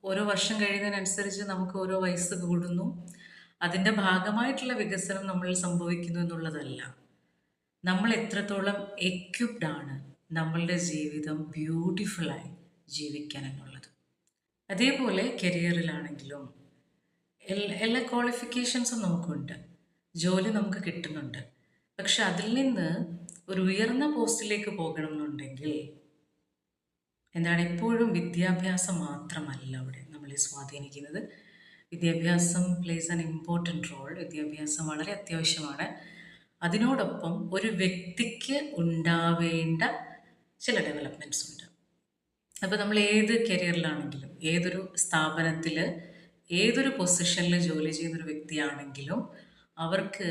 ഓരോ വർഷം കഴിയുന്നതിനനുസരിച്ച് നമുക്ക് ഓരോ വയസ്സ് കൂടുന്നു. അതിൻ്റെ ഭാഗമായിട്ടുള്ള വികസനം നമ്മളിൽ സംഭവിക്കുന്നു എന്നുള്ളതല്ല. നമ്മൾ എത്രത്തോളം എക്യുപ്ഡ് ആണ് നമ്മളുടെ ജീവിതം ബ്യൂട്ടിഫുള്ളായി ജീവിക്കാൻ എന്നുള്ളത്. അതേപോലെ കരിയറിലാണെങ്കിലും എല്ലാ ക്വാളിഫിക്കേഷൻസും നമുക്കുണ്ട്. ജോലി നമുക്ക് കിട്ടുന്നുണ്ട്. പക്ഷെ അതിൽ നിന്ന് ഒരു ഉയർന്ന പോസ്റ്റിലേക്ക് പോകണം എന്നുണ്ടെങ്കിൽ എന്താണ്, എപ്പോഴും വിദ്യാഭ്യാസം മാത്രമല്ല അവിടെ നമ്മളെ സ്വാധീനിക്കുന്നത്. വിദ്യാഭ്യാസം പ്ലേസ് ആൻ ഇമ്പോർട്ടൻറ്റ് റോൾ. വിദ്യാഭ്യാസം വളരെ അത്യാവശ്യമാണ്. അതിനോടൊപ്പം ഒരു വ്യക്തിക്ക് ഉണ്ടാവേണ്ട ചില ഡെവലപ്മെൻറ്റ്സ് ഉണ്ട്. അപ്പോൾ നമ്മൾ ഏത് കരിയറിലാണെങ്കിലും, ഏതൊരു സ്ഥാപനത്തിൽ, ഏതൊരു പൊസിഷനിൽ ജോലി ചെയ്യുന്നൊരു വ്യക്തിയാണെങ്കിലും അവർക്ക്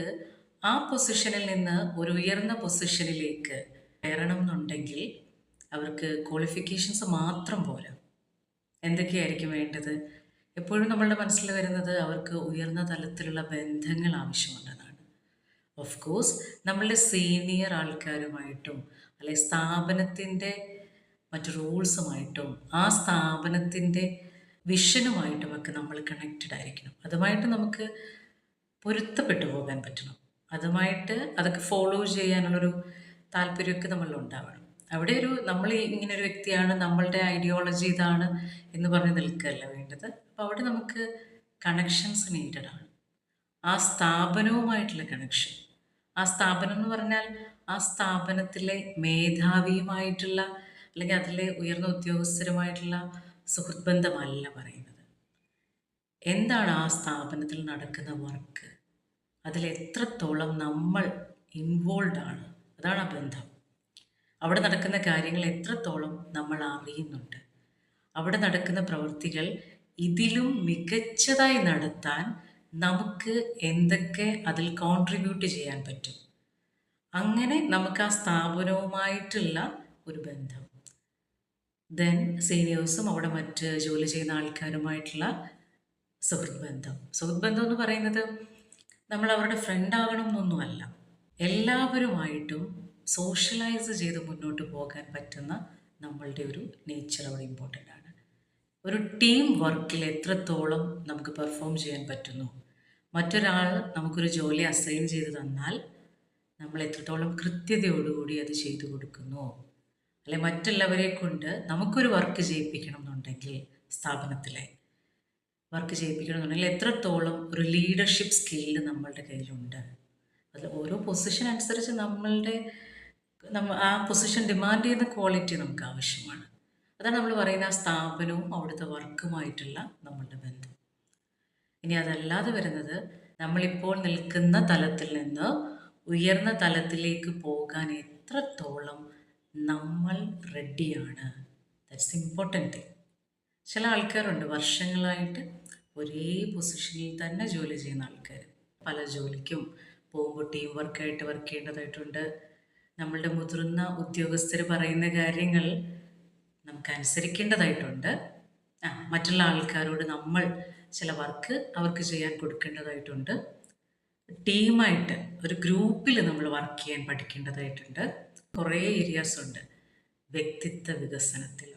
ആ പൊസിഷനിൽ നിന്ന് ഒരു ഉയർന്ന പൊസിഷനിലേക്ക് കയറണം എന്നുണ്ടെങ്കിൽ അവർക്ക് ക്വാളിഫിക്കേഷൻസ് മാത്രം പോരാ. എന്തൊക്കെയായിരിക്കും വേണ്ടത്? എപ്പോഴും നമ്മളുടെ മനസ്സിൽ വരുന്നത് അവർക്ക് ഉയർന്ന തലത്തിലുള്ള ബന്ധങ്ങൾ ആവശ്യമുണ്ടെന്നാണ്. ഓഫ് കോഴ്സ് നമ്മളുടെ സീനിയർ ആൾക്കാരുമായിട്ടും അല്ലെ സ്ഥാപനത്തിൻ്റെ മറ്റു റൂൾസുമായിട്ടും ആ സ്ഥാപനത്തിൻ്റെ വിഷനുമായിട്ടും ഒക്കെ നമ്മൾ കണക്റ്റഡ് ആയിരിക്കണം. അതുമായിട്ട് നമുക്ക് പൊരുത്തപ്പെട്ടു പോകാൻ പറ്റണം. അതുമായിട്ട് അതൊക്കെ ഫോളോ ചെയ്യാനുള്ളൊരു താല്പര്യമൊക്കെ നമ്മളിലുണ്ടാവണം. അവിടെ നമ്മൾ ഇങ്ങനെ ഒരു വ്യക്തിയാണ്, നമ്മളുടെ ഐഡിയോളജി ഇതാണ് എന്ന് പറഞ്ഞ് നിൽക്കുകയല്ല വേണ്ടത്. അപ്പോൾ അവിടെ നമുക്ക് കണക്ഷൻസ് നീഡഡ് ആണ്. ആ സ്ഥാപനവുമായിട്ടുള്ള കണക്ഷൻ, ആ സ്ഥാപനം എന്ന് പറഞ്ഞാൽ ആ സ്ഥാപനത്തിലെ മേധാവിയുമായിട്ടുള്ള അല്ലെങ്കിൽ അതിലെ ഉയർന്ന ഉദ്യോഗസ്ഥരുമായിട്ടുള്ള സുഹൃത്ത് ബന്ധമല്ല പറയുന്നത്. എന്താണ് ആ സ്ഥാപനത്തിൽ നടക്കുന്ന വർക്ക്, അതിലെത്രത്തോളം നമ്മൾ ഇൻവോൾവ് ആണ്, അതാണ് ആ ബന്ധം. അവിടെ നടക്കുന്ന കാര്യങ്ങൾ എത്രത്തോളം നമ്മൾ അറിയുന്നുണ്ട്, അവിടെ നടക്കുന്ന പ്രവൃത്തികൾ ഇതിലും മികച്ചതായി നടത്താൻ നമുക്ക് എന്തൊക്കെ അതിൽ കോൺട്രിബ്യൂട്ട് ചെയ്യാൻ പറ്റും. അങ്ങനെ നമുക്ക് ആ സ്ഥാപനവുമായിട്ടുള്ള ഒരു ബന്ധം. ദെൻ സീനിയേഴ്സും അവിടെ മറ്റ് ജോലി ചെയ്യുന്ന ആൾക്കാരുമായിട്ടുള്ള സുഹൃത്ത് ബന്ധം. സുഹൃത്ത് ബന്ധം എന്ന് പറയുന്നത് നമ്മൾ അവരുടെ ഫ്രണ്ട് ആകണം എന്നൊന്നുമല്ല. എല്ലാവരുമായിട്ടും സോഷ്യലൈസ് ചെയ്ത് മുന്നോട്ട് പോകാൻ പറ്റുന്ന നമ്മളുടെ ഒരു നേച്ചർ അവിടെ ഇമ്പോർട്ടൻ്റ് ആണ്. ഒരു ടീം വർക്കിൽ എത്രത്തോളം നമുക്ക് പെർഫോം ചെയ്യാൻ പറ്റുന്നു, മറ്റൊരാൾ നമുക്കൊരു ജോലി അസൈൻ ചെയ്ത് തന്നാൽ നമ്മൾ എത്രത്തോളം കൃത്യതയോടുകൂടി അത് ചെയ്തു കൊടുക്കുന്നു, അല്ലെ മറ്റുള്ളവരെ കൊണ്ട് നമുക്കൊരു വർക്ക് ചെയ്യിപ്പിക്കണം എന്നുണ്ടെങ്കിൽ, സ്ഥാപനത്തിലെ വർക്ക് ചെയ്യിപ്പിക്കണം എന്നുണ്ടെങ്കിൽ എത്രത്തോളം ഒരു ലീഡർഷിപ്പ് സ്കില്ല് നമ്മളുടെ കയ്യിലുണ്ട്. അതിൽ ഓരോ പൊസിഷൻ അനുസരിച്ച് ആ പൊസിഷൻ ഡിമാൻഡ് ചെയ്യുന്ന ക്വാളിറ്റി നമുക്ക് ആവശ്യമാണ്. അതാണ് നമ്മൾ പറയുന്ന ആ സ്ഥാപനവും അവിടുത്തെ വർക്കുമായിട്ടുള്ള നമ്മളുടെ ബന്ധം. ഇനി അതല്ലാതെ വരുന്നത് നമ്മളിപ്പോൾ നിൽക്കുന്ന തലത്തിൽ നിന്ന് ഉയർന്ന തലത്തിലേക്ക് പോകാൻ എത്രത്തോളം നമ്മൾ റെഡിയാണ്. That's important thing. ചില ആൾക്കാരുണ്ട് വർഷങ്ങളായിട്ട് ഒരേ പൊസിഷനിൽ തന്നെ ജോലി ചെയ്യുന്ന ആൾക്കാർ. പല ജോലിക്കും പോകുമ്പോൾ ടീം വർക്കായിട്ട് വർക്ക് ചെയ്യേണ്ടതായിട്ടുണ്ട്. നമ്മളുടെ മുതിർന്ന ഉദ്യോഗസ്ഥർ പറയുന്ന കാര്യങ്ങൾ നമുക്ക് അനുസരിക്കേണ്ടതായിട്ടുണ്ട്. മറ്റുള്ള ആൾക്കാരോട് നമ്മൾ ചില വർക്ക് അവർക്ക് ചെയ്യാൻ കൊടുക്കേണ്ടതായിട്ടുണ്ട്. ടീമായിട്ട് ഒരു ഗ്രൂപ്പിൽ നമ്മൾ വർക്ക് ചെയ്യാൻ പഠിക്കേണ്ടതായിട്ടുണ്ട്. കുറേ ഏരിയാസ് ഉണ്ട് വ്യക്തിത്വ വികസനത്തിൽ.